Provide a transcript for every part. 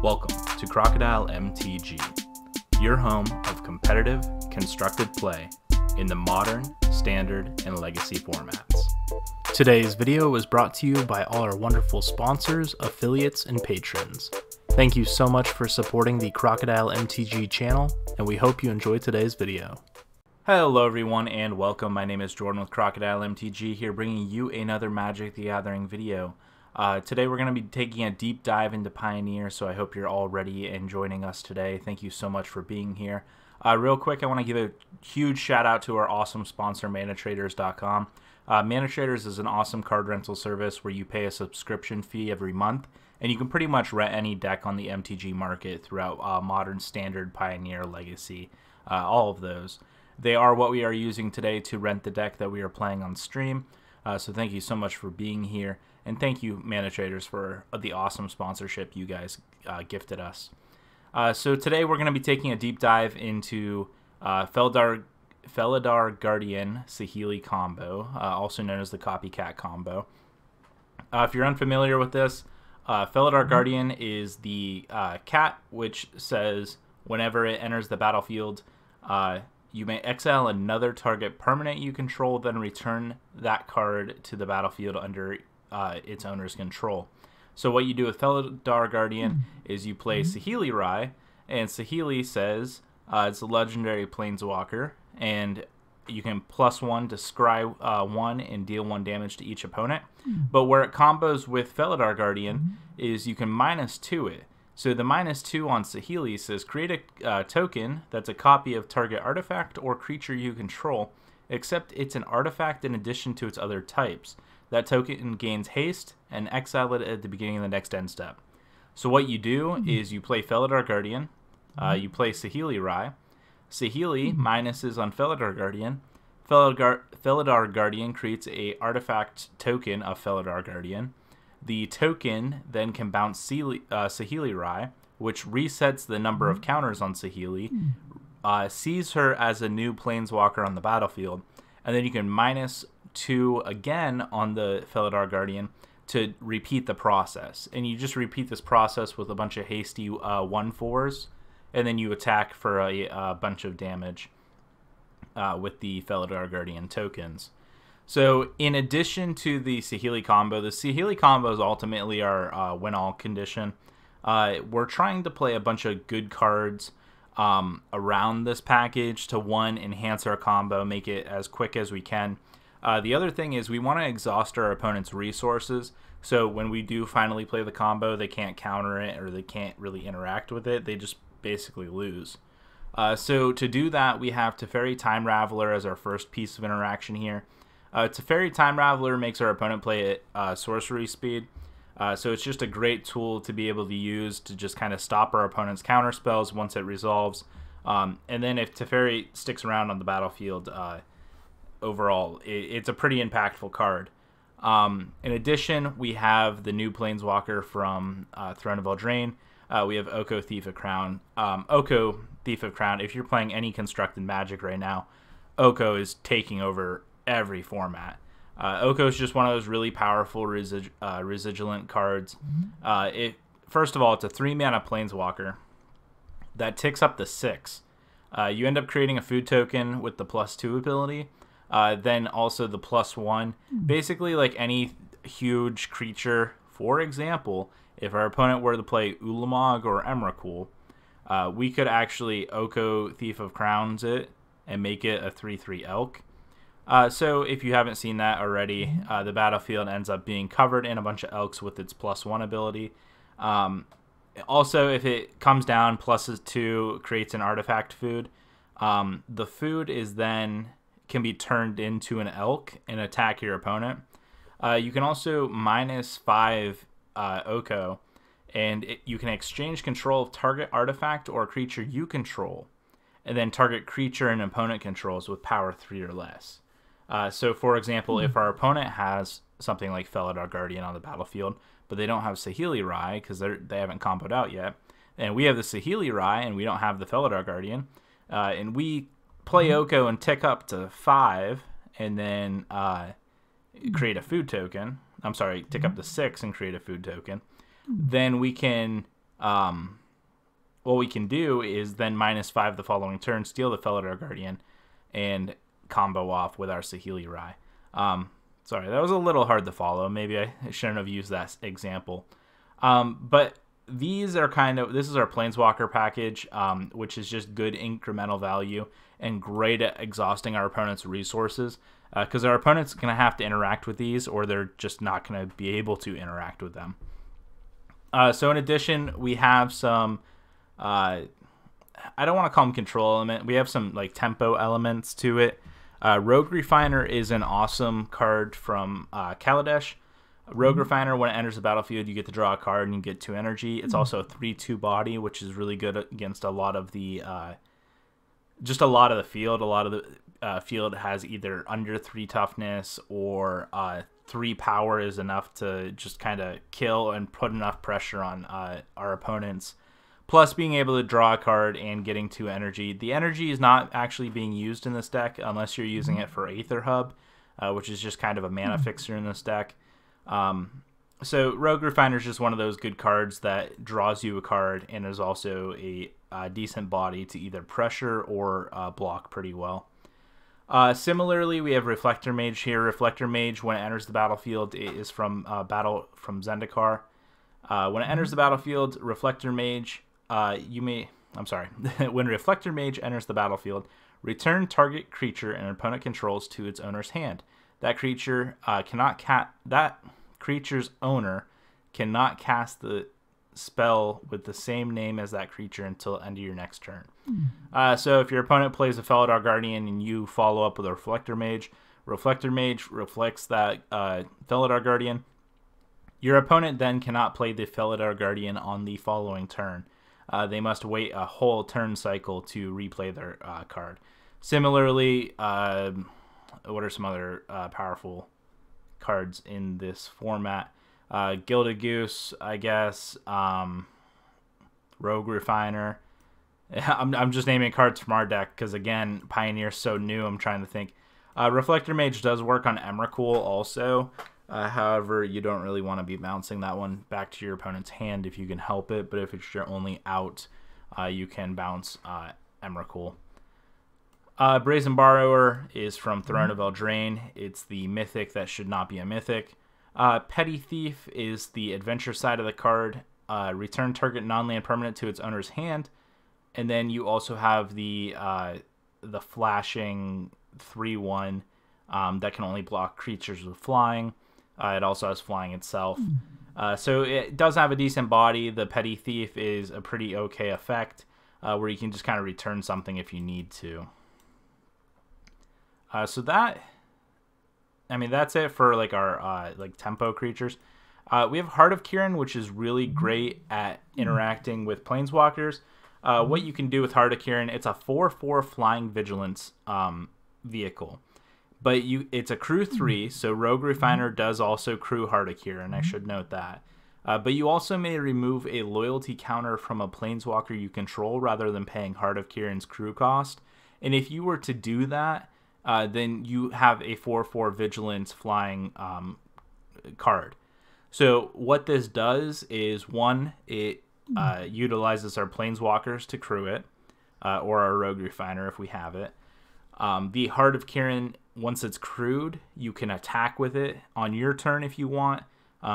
Welcome to Crocodile MTG, your home of competitive, constructed play in the modern, standard, and legacy formats. Today's video was brought to you by all our wonderful sponsors, affiliates, and patrons. Thank you so much for supporting the Crocodile MTG channel, and we hope you enjoy today's video. Hello everyone and welcome. My name is Jordan with Crocodile MTG here, bringing you another Magic the Gathering video. Today we're going to be taking a deep dive into Pioneer, so I hope you're all ready and joining us today. Thank you so much for being here. Real quick, I want to give a huge shout out to our awesome sponsor, ManaTraders.com. ManaTraders is an awesome card rental service where you pay a subscription fee every month, and you can pretty much rent any deck on the MTG market throughout Modern, Standard, Pioneer, Legacy, all of those. They are what we are using today to rent the deck that we are playing on stream. So thank you so much for being here. And thank you, ManaTraders, for the awesome sponsorship you guys gifted us. So today we're going to be taking a deep dive into Felidar Guardian Saheeli combo, also known as the Copycat combo. If you're unfamiliar with this, Felidar Guardian is the cat which says whenever it enters the battlefield, you may exile another target permanent you control, then return that card to the battlefield under its owner's control. So what you do with Felidar Guardian is you play Saheeli Rai, and Saheeli says it's a legendary planeswalker, and you can +1 to scry 1 and deal 1 damage to each opponent. But where it combos with Felidar Guardian is you can -2 it. So the -2 on Saheeli says create a token that's a copy of target artifact or creature you control, except it's an artifact in addition to its other types. That token gains haste and exile it at the beginning of the next end step. So what you do is you play Felidar Guardian, you play Saheeli Rai. Saheeli minuses on Felidar Guardian. Felidar Guardian creates a artifact token of Felidar Guardian. The token then can bounce Saheeli Rai, which resets the number of counters on Saheeli, sees her as a new planeswalker on the battlefield, and then you can -2 again on the Felidar Guardian to repeat the process. And you just repeat this process with a bunch of hasty 1/4s, and then you attack for a bunch of damage with the Felidar Guardian tokens. So in addition to the Saheeli combo is ultimately our win-all condition. We're trying to play a bunch of good cards around this package to, one, enhance our combo, make it as quick as we can. The other thing is we want to exhaust our opponent's resources, so when we do finally play the combo, they can't counter it or they can't really interact with it. They just basically lose. So to do that, we have Teferi Time Raveler as our first piece of interaction here. Teferi Time Raveler makes our opponent play at sorcery speed, so it's just a great tool to be able to use to just kind of stop our opponent's counter spells once it resolves. And then if Teferi sticks around on the battlefield, overall, it's a pretty impactful card. In addition, we have the new planeswalker from Throne of Eldraine. We have Oko Thief of Crown. Oko Thief of Crown, if you're playing any constructed Magic right now, Oko is taking over every format. Oko is just one of those really powerful residulant cards. First of all, it's a 3-mana planeswalker that ticks up to 6. You end up creating a food token with the +2 ability. Then also the +1. Basically, like any huge creature, for example, if our opponent were to play Ulamog or Emrakul, we could actually Oko Thief of Crowns it and make it a 3/3 elk. So if you haven't seen that already, the battlefield ends up being covered in a bunch of elks with its +1 ability. Also, if it comes down +2, creates an artifact food. The food is then can be turned into an elk and attack your opponent. You can also -5 Oko, and you can exchange control of target artifact or creature you control, and then target creature and opponent controls with power 3 or less. So for example, if our opponent has something like Felidar Guardian on the battlefield, but they don't have Saheeli Rai because they haven't comboed out yet, and we have the Saheeli Rai and we don't have the Felidar Guardian, and we play Oko and tick up to 5 and then create a food token. I'm sorry, tick up to 6 and create a food token. Then we can what we can do is then -5 the following turn, steal the Felidar Guardian, and combo off with our Saheeli Rai. Sorry, that was a little hard to follow. Maybe I shouldn't have used that example. But these are this is our Planeswalker package, which is just good incremental value and great at exhausting our opponent's resources, because our opponent's going to have to interact with these, or they're just not going to be able to interact with them. So in addition, we have some, I don't want to call them control element. We have some like tempo elements to it. Rogue Refiner is an awesome card from Kaladesh. Rogue Refiner, when it enters the battlefield, you get to draw a card and you get 2 energy. It's also a 3/2 body, which is really good against a lot of the just a lot of the field. A lot of the field has either under 3 toughness or 3 power is enough to just kind of kill and put enough pressure on our opponents. Plus being able to draw a card and getting 2 energy. The energy is not actually being used in this deck unless you're using it for Aether Hub, which is just kind of a mana fixer in this deck. So Rogue Refiner is just one of those good cards that draws you a card and is also a decent body to either pressure or block pretty well. Similarly, we have Reflector Mage here. Reflector Mage, when it enters the battlefield, it is from Zendikar. When it enters the battlefield, Reflector Mage, when Reflector Mage enters the battlefield, return target creature an opponent controls to its owner's hand. That creature's owner cannot cast the spell with the same name as that creature until the end of your next turn. So if your opponent plays a Felidar Guardian and you follow up with a Reflector Mage reflects that Felidar Guardian. Your opponent then cannot play the Felidar Guardian on the following turn. They must wait a whole turn cycle to replay their card. Similarly, what are some other powerful cards in this format? Gilded Goose, I guess. Rogue Refiner. I'm just naming cards from our deck because, again, Pioneer's so new. I'm trying to think. Reflector Mage does work on Emrakul also. However, you don't really want to be bouncing that one back to your opponent's hand if you can help it. But if it's your only out, you can bounce Emrakul. Brazen Borrower is from Throne of Eldraine. It's the mythic that should not be a mythic. Petty Thief is the adventure side of the card. Return target non-land permanent to its owner's hand. And then you also have the flashing 3/1 that can only block creatures with flying. It also has flying itself. So it does have a decent body. The Petty Thief is a pretty okay effect where you can just kind of return something if you need to. So that's it for like our like tempo creatures. We have Heart of Kirin, which is really great at interacting with planeswalkers. What you can do with Heart of Kirin, it's a 4/4 flying vigilance vehicle. But it's a crew 3, so Rogue Refiner does also crew Heart of Kirin, I should note that. But you also may remove a loyalty counter from a planeswalker you control rather than paying Heart of Kirin's crew cost. And if you were to do that, then you have a 4/4 vigilance flying card. So what this does is, one, it utilizes our planeswalkers to crew it, or our Rogue Refiner if we have it. The Heart of Kirin, once it's crewed, you can attack with it on your turn if you want,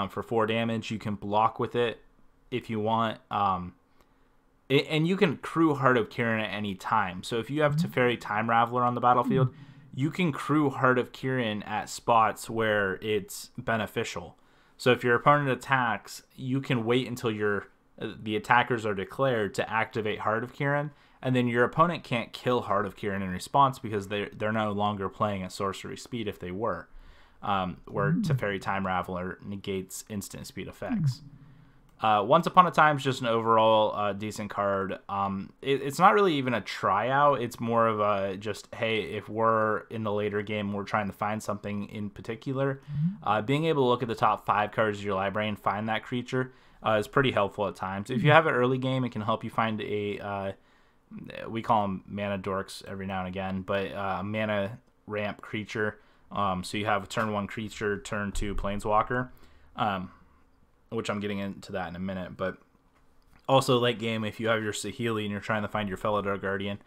for 4 damage. You can block with it if you want. And you can crew Heart of Kirin at any time. So if you have Teferi Time Raveler on the battlefield, you can crew Heart of Kirin at spots where it's beneficial. So if your opponent attacks, you can wait until the attackers are declared to activate Heart of Kirin, and then your opponent can't kill Heart of Kirin in response because they're no longer playing at sorcery speed if they were, where Teferi Time Raveler negates instant speed effects. Once Upon a Time is just an overall decent card. It's not really even a tryout. It's more of a just, hey, if we're in the later game, we're trying to find something in particular. Being able to look at the top 5 cards of your library and find that creature is pretty helpful at times. If you have an early game, it can help you find we call them mana dorks every now and again, but a mana ramp creature. So you have a turn 1 creature, turn 2 planeswalker. Which I'm getting into that in a minute, but Also, late game, if you have your Saheeli and you're trying to find your Felidar Guardian,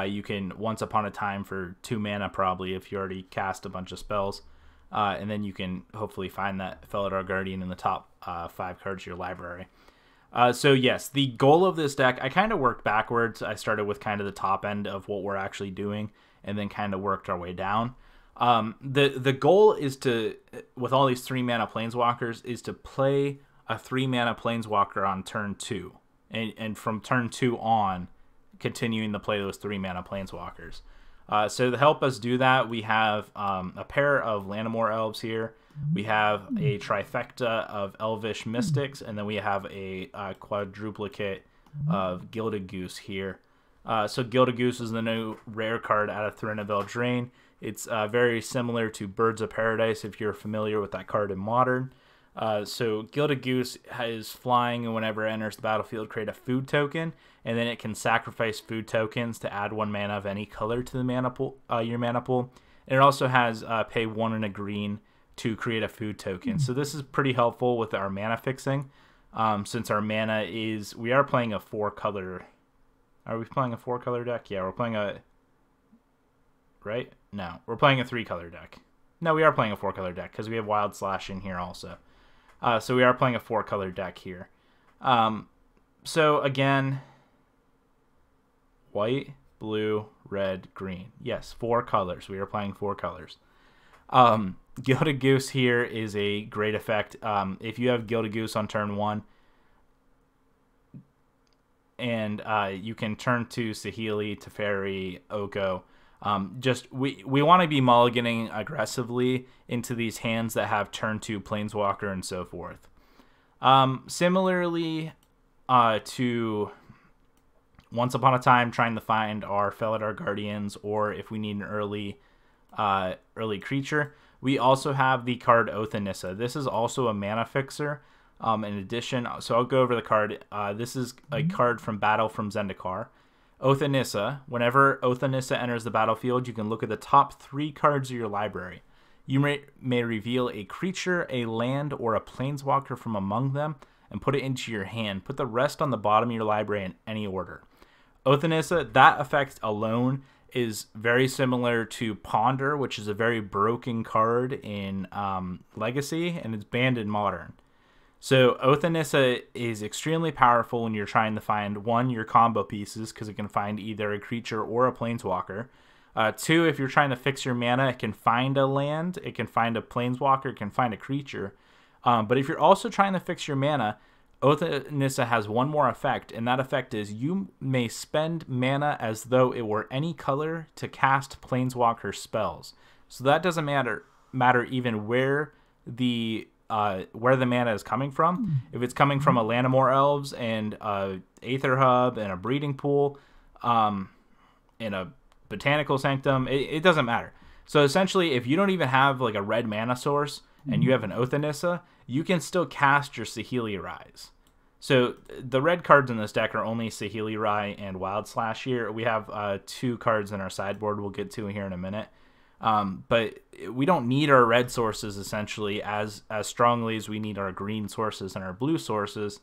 you can Once Upon a Time for 2 mana probably if you already cast a bunch of spells. And then you can hopefully find that Felidar Guardian in the top 5 cards of your library. So yes, the goal of this deck, I kind of worked backwards. I started with kind of the top end of what we're actually doing and then kind of worked our way down. The goal is to, with all these 3 mana Planeswalkers, is to play a 3 mana Planeswalker on turn 2. And from turn 2 on, continuing to play those 3 mana Planeswalkers. So to help us do that, we have a pair of Lanamore Elves here. We have a trifecta of Elvish Mystics, and then we have a quadruplicate of Gilded Goose here. So Gilded Goose is the new rare card out of Throne of Eldraine. It's very similar to Birds of Paradise if you're familiar with that card in Modern. So Gilded Goose is flying, and whenever it enters the battlefield, create a food token, and then it can sacrifice food tokens to add 1 mana of any color to the mana pool, your mana pool. And it also has pay 1 and a green to create a food token. So this is pretty helpful with our mana fixing, since our mana is, we are playing a 4-color. Are we playing a 4-color deck? Yeah, we're playing a, right? No, we're playing a 3-color deck. No, we are playing a 4-color deck because we have Wild Slash in here also. So we are playing a 4-color deck here. So again, white, blue, red, green. Yes, 4 colors. We are playing 4 colors. Gilded Goose here is a great effect. If you have Gilded Goose on turn 1, and you can turn to Saheeli, Teferi, Oko. We want to be mulliganing aggressively into these hands that have turn 2 Planeswalker and so forth. Similarly to Once Upon a Time, trying to find our Felidar Guardians, or if we need an early creature, we also have the card Oath of Nissa. This is also a mana fixer. In addition, so I'll go over the card. This is a card from Battle from Zendikar. Oath of Nissa. Whenever Oath of Nissa enters the battlefield, you can look at the top 3 cards of your library. You may reveal a creature, a land, or a planeswalker from among them and put it into your hand. Put the rest on the bottom of your library in any order. Oath of Nissa, that effect alone is very similar to Ponder, which is a very broken card in Legacy, and it's banned in Modern. So Oath of Nissa is extremely powerful when you're trying to find, 1, your combo pieces, because it can find either a creature or a planeswalker. 2, if you're trying to fix your mana, it can find a land, it can find a planeswalker, it can find a creature. But if you're also trying to fix your mana, Oath of Nissa has one more effect, and that effect is you may spend mana as though it were any color to cast planeswalker spells. So that doesn't matter even where the mana is coming from. If it's coming from a Lanamore Elves and a Aether Hub and a Breeding Pool, and a Botanical Sanctum, it doesn't matter. So essentially, if you don't even have like a red mana source and you have an Oath of Nissa, you can still cast your Saheeli Rise. So the red cards in this deck are only Saheeli Rai and Wild Slash here. We have 2 cards in our sideboard we'll get to here in a minute. But we don't need our red sources essentially as strongly as we need our green sources and our blue sources.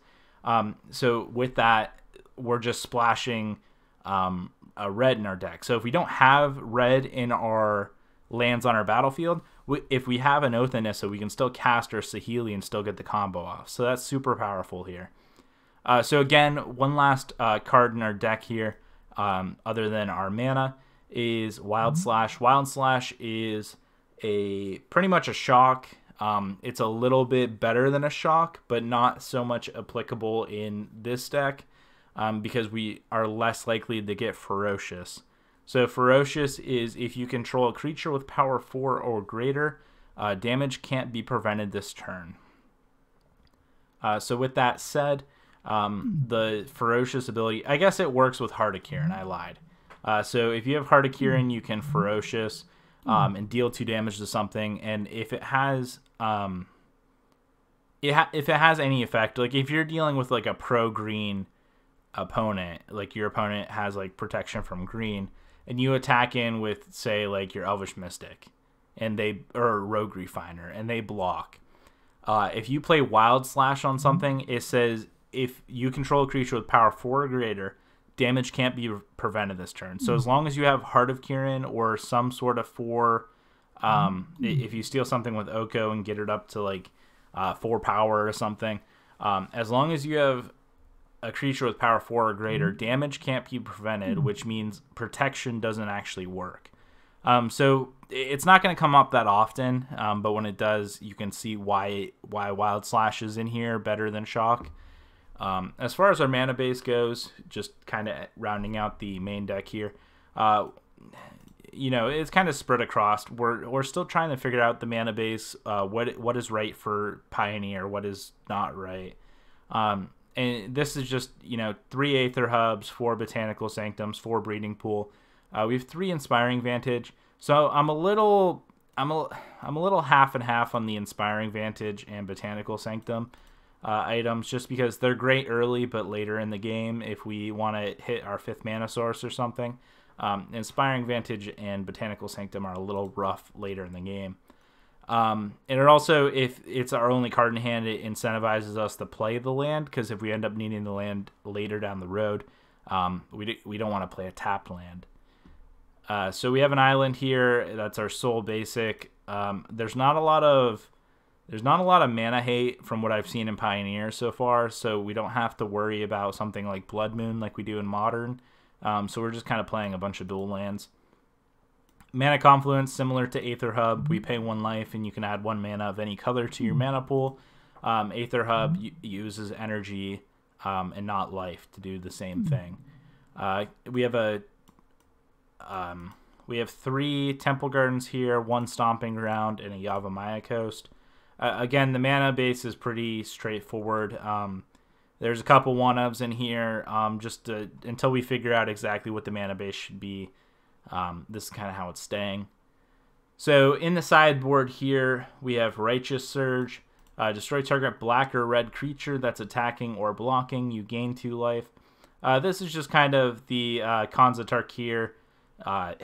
So with that, we're just splashing a red in our deck. So if we don't have red in our lands on our battlefield, if we have an Oath of Nissa, we can still cast our Saheeli and still get the combo off. So that's super powerful here. So again, one last card in our deck here, other than our mana, is Wild Slash. Wild Slash is pretty much a shock. It's a little bit better than a shock, but not so much applicable in this deck because we are less likely to get Ferocious. So Ferocious is if you control a creature with power 4 or greater, damage can't be prevented this turn. So with that said, the Ferocious ability, I guess it works with Heart of Kirin, I lied. So if you have Heart of Kirin, you can Ferocious and deal 2 damage to something, and if it has if it has any effect, like if you're dealing with like a pro-green opponent, like your opponent has like protection from green, and you attack in with, say, like your Elvish Mystic, and or Rogue Refiner, and they block. If you play Wild Slash on something, it says if you control a creature with power 4 or greater, damage can't be prevented this turn. So as long as you have Heart of Kirin or some sort of 4, if you steal something with Oko and get it up to like 4 power or something, as long as you have a creature with power 4 or greater, damage can't be prevented, which means protection doesn't actually work. So it's not going to come up that often, but when it does, you can see why Wild Slash is in here better than Shock. As far as our mana base goes, just kind of rounding out the main deck here, you know, it's kind of spread across. We're still trying to figure out the mana base, what is right for Pioneer, what is not right. And this is just, you know, 3 Aether Hubs, 4 Botanical Sanctums, 4 Breeding Pool. We have 3 Inspiring Vantage. So I'm a little half and half on the Inspiring Vantage and Botanical Sanctum items, just because they're great early, but later in the game, if we want to hit our 5th mana source or something, Inspiring Vantage and Botanical Sanctum are a little rough later in the game. And it also, if it's our only card in hand, it incentivizes us to play the land, because if we end up needing the land later down the road, we don't want to play a tapped land. So we have an island here. That's our sole basic. There's not a lot of mana hate from what I've seen in Pioneer so far, so we don't have to worry about something like Blood Moon like we do in Modern. So we're just kind of playing a bunch of dual lands. Mana Confluence, similar to Aether Hub, we pay 1 life and you can add 1 mana of any color to your mana pool. Aether Hub uses energy and not life to do the same thing. We have 3 Temple Gardens here, 1 Stomping Ground, and a Yavimaya Coast. Again, the mana base is pretty straightforward. There's a couple 1-ofs in here, until we figure out exactly what the mana base should be. This is kind of how it's staying. So in the sideboard here, we have Righteous Surge. Destroy target black or red creature that's attacking or blocking. You gain 2 life. This is just kind of the Khanza Tarkir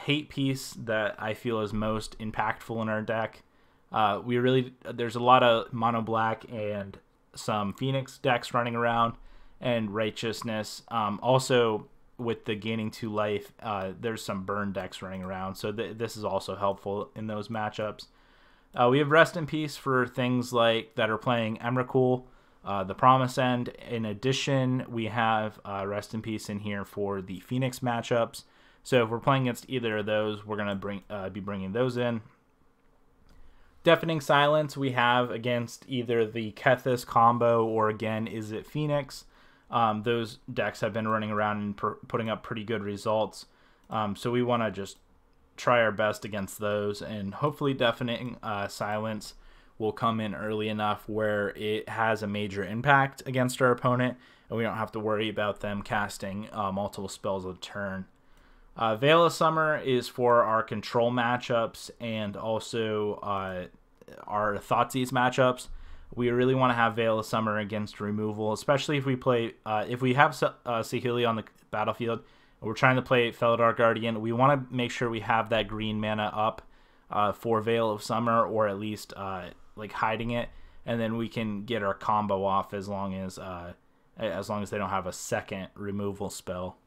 hate piece that I feel is most impactful in our deck. There's a lot of mono black and some Phoenix decks running around, and Righteousness. Also, with the gaining 2 life, there's some burn decks running around, so this is also helpful in those matchups. We have Rest in Peace for things like that are playing Emrakul, the Promise End. In addition, we have Rest in Peace in here for the Phoenix matchups. So if we're playing against either of those, we're going to be bringing those in. Deafening Silence we have against either the Kethis combo or, again, Is It Phoenix. Those decks have been running around and putting up pretty good results. So we want to just try our best against those, and hopefully Deafening Silence will come in early enough where it has a major impact against our opponent, and we don't have to worry about them casting multiple spells a turn. Veil of Summer is for our control matchups and also our Thoughtseize matchups. We really want to have Veil of Summer against removal, especially if we play if we have Saheeli on the battlefield and we're trying to play Felidar Guardian. We want to make sure we have that green mana up for Veil of Summer, or at least like hiding it, and then we can get our combo off as long as they don't have a second removal spell.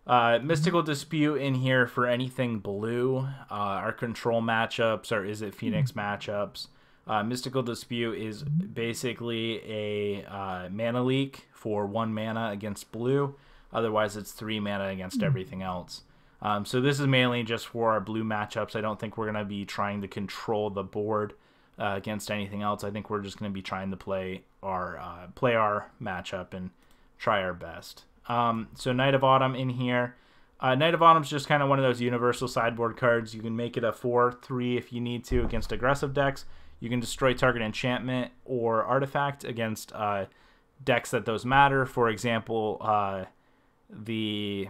Mystical Dispute in here for anything blue. Our control matchups, or Is It Phoenix matchups. Mystical Dispute is basically a mana leak for 1 mana against blue. Otherwise, it's 3 mana against everything else. So this is mainly just for our blue matchups. I don't think we're going to be trying to control the board against anything else. I think we're just going to be trying to play our matchup and try our best. So Night of Autumn in here. Night of Autumn is just kind of one of those universal sideboard cards. You can make it a 4/3 if you need to against aggressive decks. You can destroy target enchantment or artifact against decks that those matter. For example, the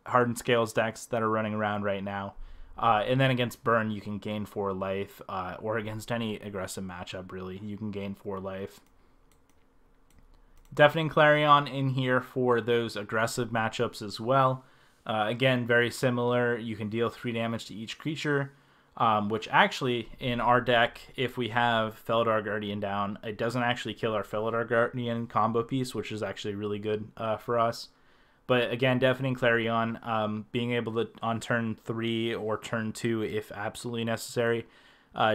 Hardened Scales decks that are running around right now. And then against burn, you can gain 4 life, or against any aggressive matchup, really, you can gain 4 life. Deafening Clarion in here for those aggressive matchups as well. Again, very similar. You can deal 3 damage to each creature. which actually in our deck, if we have Felidar Guardian down, it doesn't actually kill our Felidar Guardian combo piece, which is actually really good for us. But again, Deafening Clarion, being able to on turn 3 or turn 2, if absolutely necessary,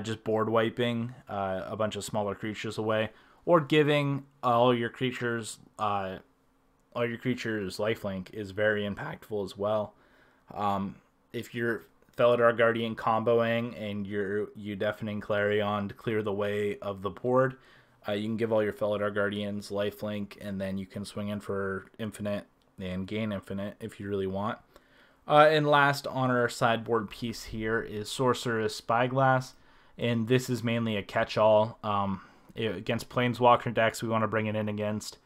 just board wiping a bunch of smaller creatures away, or giving all your creatures lifelink is very impactful as well. If you're Felidar Guardian comboing and you Deafening Clarion to clear the way of the board, you can give all your Felidar Guardians lifelink, and then you can swing in for infinite and gain infinite if you really want. And last on our sideboard piece here is Sorceress Spyglass, and this is mainly a catch-all. Against Planeswalker decks, we want to bring it in against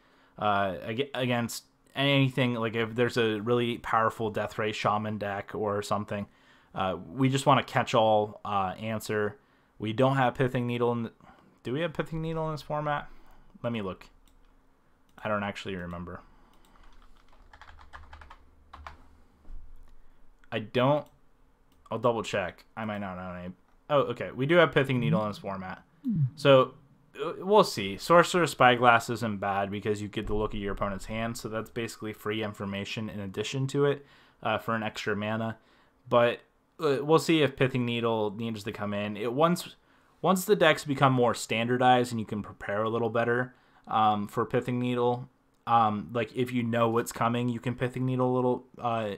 anything, like if there's a really powerful Deathray Shaman deck or something. We just want to catch-all answer. We don't have Pithing Needle. Do we have Pithing Needle in this format? Let me look. I don't actually remember. I don't. I'll double check. I might not know any. Oh, okay. We do have Pithing Needle in this format. So we'll see. Sorceress Spyglass isn't bad because you get to look at your opponent's hand. So that's basically free information in addition to it for an extra mana. But we'll see if Pithing Needle needs to come in. Once the decks become more standardized and you can prepare a little better for Pithing Needle, like if you know what's coming, you can Pithing Needle a little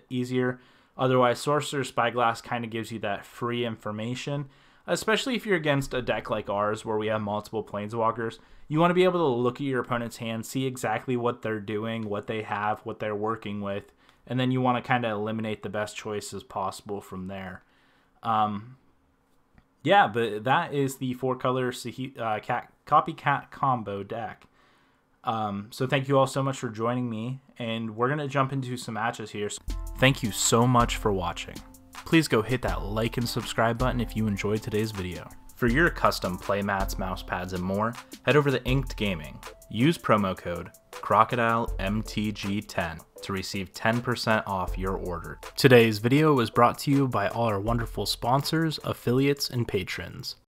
easier. Otherwise, Sorcerer's Spyglass kind of gives you that free information, especially if you're against a deck like ours where we have multiple Planeswalkers. You want to be able to look at your opponent's hand, see exactly what they're doing, what they have, what they're working with, and then you want to kind of eliminate the best choices possible from there. Yeah, but that is the 4-color Copycat combo deck. So thank you all so much for joining me, and we're going to jump into some matches here. Thank you so much for watching. Please go hit that like and subscribe button if you enjoyed today's video. For your custom playmats, mousepads, and more, head over to Inked Gaming. Use promo code crocodilemtg10 to receive 10% off your order. Today's video was brought to you by all our wonderful sponsors, affiliates, and patrons.